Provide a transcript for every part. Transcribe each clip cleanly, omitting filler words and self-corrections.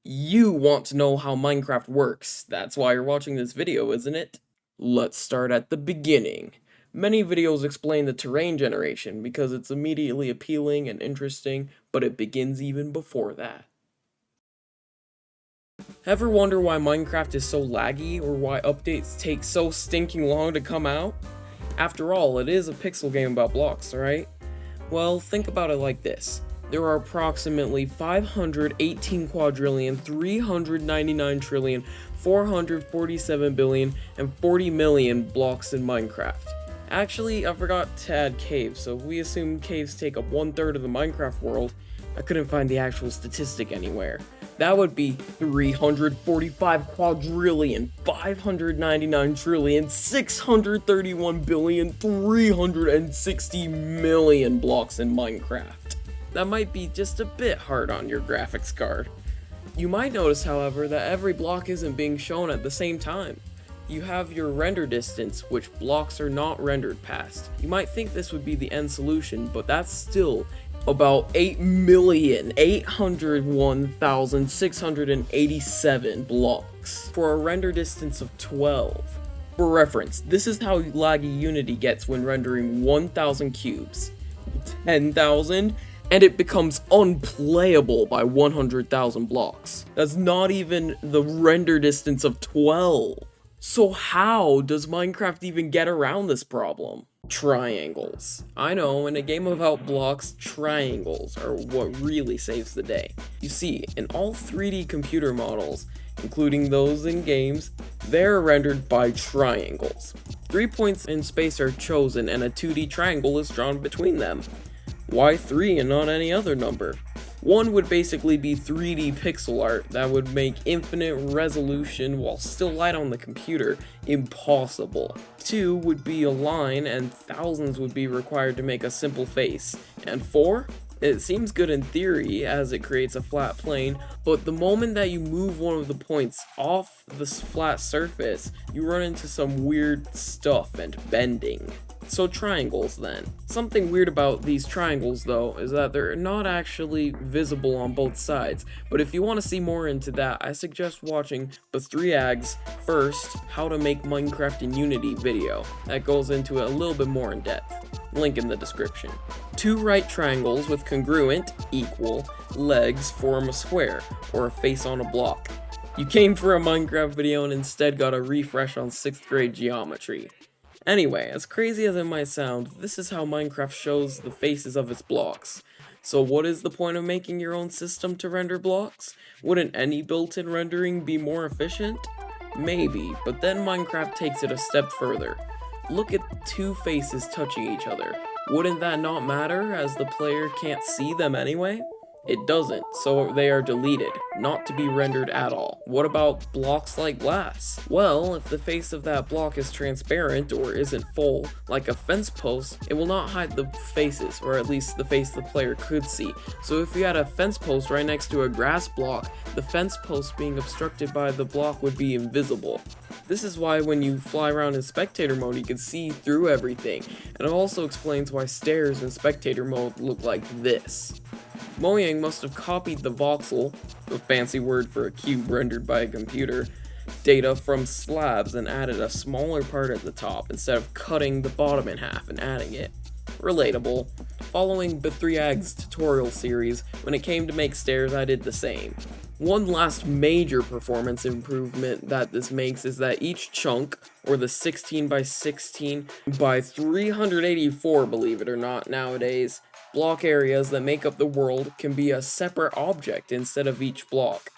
You want to know how Minecraft works. That's why you're watching this video, isn't it? Let's start at the beginning. Many videos explain the terrain generation because it's immediately appealing and interesting, but it begins even before that. Ever wonder why Minecraft is so laggy or why updates take so stinking long to come out? After all, it is a pixel game about blocks, right? Well, think about it like this. There are approximately 518 quadrillion, 399 trillion, 447 billion, and 40 million blocks in Minecraft. Actually, I forgot to add caves, so if we assume caves take up 1/3 of the Minecraft world, I couldn't find the actual statistic anywhere. That would be 345 quadrillion, 599 trillion, 631 billion, 360 million blocks in Minecraft. That might be just a bit hard on your graphics card. You might notice, however, that every block isn't being shown at the same time. You have your render distance, which blocks are not rendered past. You might think this would be the end solution, but that's still about 8,801,687 blocks for a render distance of 12. For reference, this is how laggy Unity gets when rendering 1,000 cubes, 10,000, and it becomes unplayable by 100,000 blocks. That's not even the render distance of 12. So how does Minecraft even get around this problem? Triangles. I know, in a game about blocks, triangles are what really saves the day. You see, in all 3D computer models, including those in games, they're rendered by triangles. 3 points in space are chosen and a 2D triangle is drawn between them. Why 3 and not any other number? 1 would basically be 3D pixel art that would make infinite resolution while still light on the computer impossible. 2 would be a line and thousands would be required to make a simple face. And 4? It seems good in theory as it creates a flat plane, but the moment that you move one of the points off this flat surface, you run into some weird stuff and bending. So triangles then. Something weird about these triangles though is that they're not actually visible on both sides, but if you want to see more into that, I suggest watching the 3ags first how to make Minecraft in Unity video. That goes into it a little bit more in depth. Link in the description. 2 right triangles with congruent, equal, legs form a square, or a face on a block. You came for a Minecraft video and instead got a refresh on 6th grade geometry. Anyway, as crazy as it might sound, this is how Minecraft shows the faces of its blocks. So what is the point of making your own system to render blocks? Wouldn't any built-in rendering be more efficient? Maybe, but then Minecraft takes it a step further. Look at 2 faces touching each other. Wouldn't that not matter as the player can't see them anyway? It doesn't, so they are deleted, not to be rendered at all. What about blocks like glass? Well, if the face of that block is transparent or isn't full, like a fence post, it will not hide the faces, or at least the face the player could see. So if you had a fence post right next to a grass block, the fence post being obstructed by the block would be invisible. This is why when you fly around in spectator mode, you can see through everything, and it also explains why stairs in spectator mode look like this. Mojang must have copied the voxel, a fancy word for a cube rendered by a computer, data from slabs and added a smaller part at the top instead of cutting the bottom in half and adding it. Relatable. Following the 3ags tutorial series, when it came to make stairs, I did the same. One last major performance improvement that this makes is that each chunk, or the 16 by 16 by 384, believe it or not nowadays, block areas that make up the world can be a separate object instead of each block.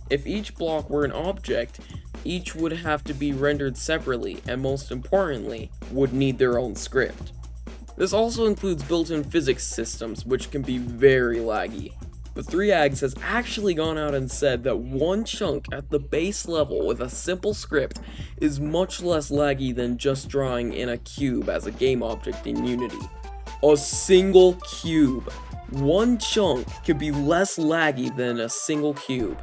If each block were an object, each would have to be rendered separately, and most importantly, would need their own script. This also includes built-in physics systems, which can be very laggy. The 3ags has actually gone out and said that one chunk at the base level with a simple script is much less laggy than just drawing in a cube as a game object in Unity. A single cube. One chunk could be less laggy than a single cube.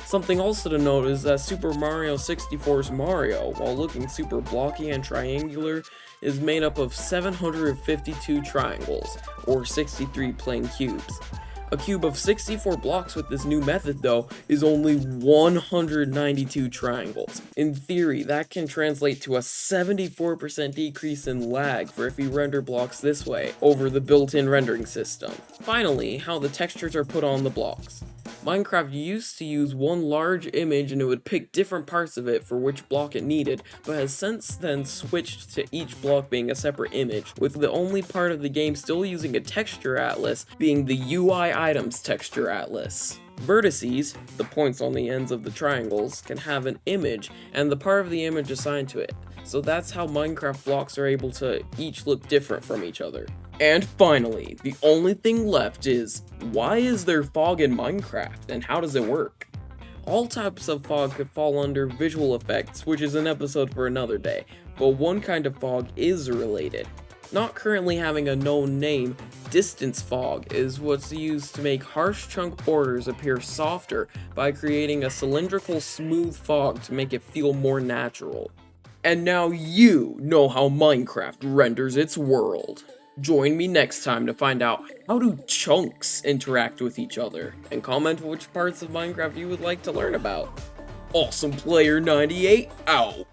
Something also to note is that Super Mario 64's Mario, while looking super blocky and triangular, is made up of 752 triangles, or 63 plain cubes. A cube of 64 blocks with this new method, though, is only 192 triangles. In theory, that can translate to a 74% decrease in lag for if you render blocks this way over the built-in rendering system. Finally, how the textures are put on the blocks. Minecraft used to use one large image and it would pick different parts of it for which block it needed, but has since then switched to each block being a separate image, with the only part of the game still using a texture atlas being the UI items texture atlas. Vertices, the points on the ends of the triangles, can have an image and the part of the image assigned to it, so that's how Minecraft blocks are able to each look different from each other. And finally, the only thing left is, why is there fog in Minecraft, and how does it work? All types of fog could fall under visual effects, which is an episode for another day, but one kind of fog is related. Not currently having a known name, distance fog is what's used to make harsh chunk borders appear softer by creating a cylindrical smooth fog to make it feel more natural. And now you know how Minecraft renders its world. Join me next time to find out how do chunks interact with each other, and comment which parts of Minecraft you would like to learn about. Awesome Player 98 out!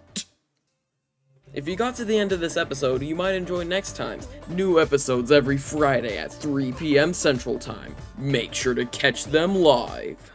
If you got to the end of this episode, you might enjoy next time's. New episodes every Friday at 3 PM Central Time. Make sure to catch them live.